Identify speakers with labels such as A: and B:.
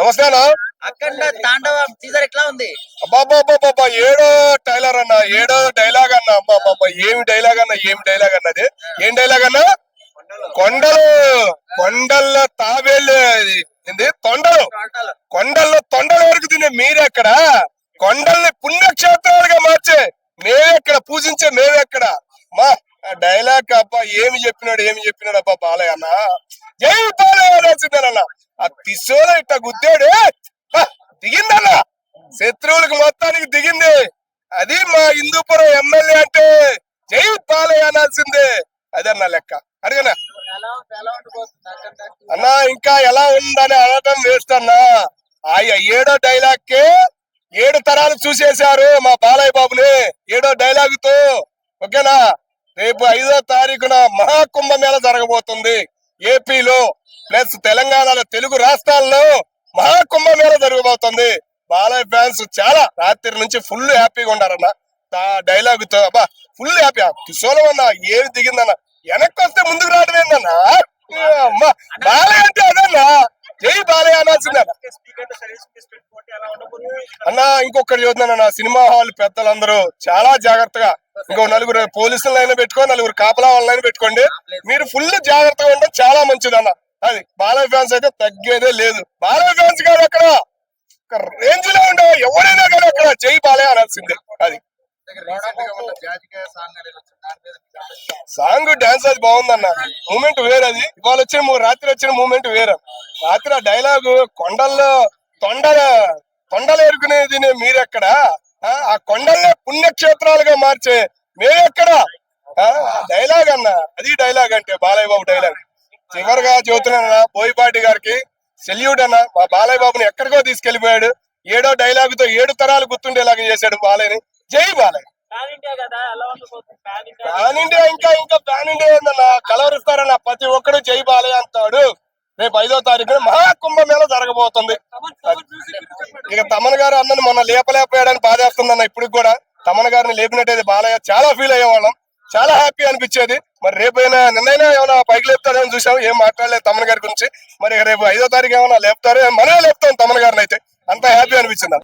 A: నమస్తే అన్న.
B: అఖండ తాండవం టీజర్ ఎట్లా ఉంది?
A: అబ్బాబ్బాబ్బా ఏడో టైలర్ అన్న, ఏడో డైలాగ్ అన్న. అబ్బాబ్బా ఏమి డైలాగ్ అన్న, ఏమి డైలాగ్ అన్నది. ఏం డైలాగ్ అన్న? కొండలు కొండల్లో తాబేళ్ళు ఏంది తొండలు, కొండల్లో తొండల వరకు తినే మీరెక్కడ? కొండల్ని పుణ్యక్షేత్రాలుగా మార్చే మేమెక్కడ? పూజించే మేమెక్కడ? మా డైలాగ్ అబ్బా ఏమి చెప్పినాడు అబ్బా బాలయ్య అన్న. జై బాలయ్య రాసిందన్న. ఆ పిసోలో ఇట్ట గుద్దాడు, దిగిందన్న. శత్రువులకు మొత్తానికి దిగింది. అది మా హిందూపురం ఎమ్మెల్యే అంటే జై బాలయ్య అనాల్సిందే. అదన్న లెక్క. అడిగనా అన్నా, ఇంకా ఎలా ఉందని అనడం వేస్తన్నా. ఏడో డైలాగ్ కే 7 తరాలు చూసేశారు మా బాలయ్య బాబుని ఏడో డైలాగ్ తో. ఓకేనా? రేపు 5వ తారీఖున మహాకుంభమేళ జరగబోతుంది ఏపీలో, ప్లస్ తెలంగాణలో, తెలుగు రాష్ట్రాల్లో మహాకుంభమేళ జరగబోతుంది. బాలయ్య ఫ్యాన్స్ చాలా రాత్రి నుంచి ఫుల్ హ్యాపీగా ఉండారన్న. డైలాగ్ తో అబ్బా ఫుల్ హ్యాపీ. కిశోరం అన్న ఏమి దిగిందన్న. వెనక్కి వస్తే ముందుకు రావడం ఏందన్నా. బాలయ్య అంటే అదన్నా, జై బాలయ్య అనాల్సిందే అన్న. ఇంకొకటి చూస్తున్నాను, సినిమా హాల్ పెద్దలందరూ చాలా జాగ్రత్తగా, ఇంకో 4 పోలీసులైనా పెట్టుకోండి, 4 కాపలా వాళ్ళైనా పెట్టుకోండి. మీరు ఫుల్ జాగ్రత్తగా ఉండడం చాలా మంచిది అన్న. అది బాలయ్య ఫ్యాన్స్ అయితే తగ్గేదే లేదు. బాలయ్య ఫ్యాన్స్ కాదు అక్కడ, ఒక రేంజ్ లో ఉండే ఎవరైనా కానీ అక్కడ జై బాలయ్య అనాల్సిందే. అది సాంగ్ డాన్స్ అది బాగుందన్న. మూమెంట్ వేరు. అది ఇవాళ వచ్చిన రాత్రి వచ్చిన మూమెంట్ వేరు. రాత్రి ఆ డైలాగు కొండల్లో తొండలు ఎరుకునేది మీరెక్కడ? ఆ కొండల్నే పుణ్యక్షేత్రాలుగా మార్చే మేమెక్కడ? డైలాగ్ అన్న, అది డైలాగ్ అంటే బాలయ్య బాబు డైలాగ్. చివరిగా చెబుతున్నా బోయపాటి గారికి సెల్యూట్ అన్న. మా బాలయ్య బాబుని ఎక్కడికో తీసుకెళ్లిపోయాడు. ఏడో డైలాగ్ తో 7 తరాలు గుర్తుండేలాగా చేశాడు బాలయ్యని. జై బాలయ్య. పాన్ ఇండియా ఇంకా పాన్ ఇండియా ఏందన్నా, కలవరిస్తారన్న. ప్రతి ఒక్కడు జై బాలయ్య అంటాడు. రేపు 5వ తారీఖున మహాకుంభమేళ జరగబోతుంది. ఇక తమన్ గారు అన్నని మొన్న లేపలేకపోయాడని బాధేస్తుందన్న. ఇప్పుడు కూడా తమన్ గారిని లేపినట్టయితే బాలయ్య చాలా ఫీల్ అయ్యేవాళ్ళం, చాలా హ్యాపీ అనిపించేది. మరి రేపైనా నిన్నైనా ఏమైనా పైకి లేపుతాడని చూసాం, ఏం మాట్లాడలేదు తమన్ గారి గురించి. మరి రేపు 5వ తారీఖు ఏమైనా లేపుతారో, మనమే లేపుతాం తమన్ గారిని అయితే. అంత హ్యాపీ అనిపించింది.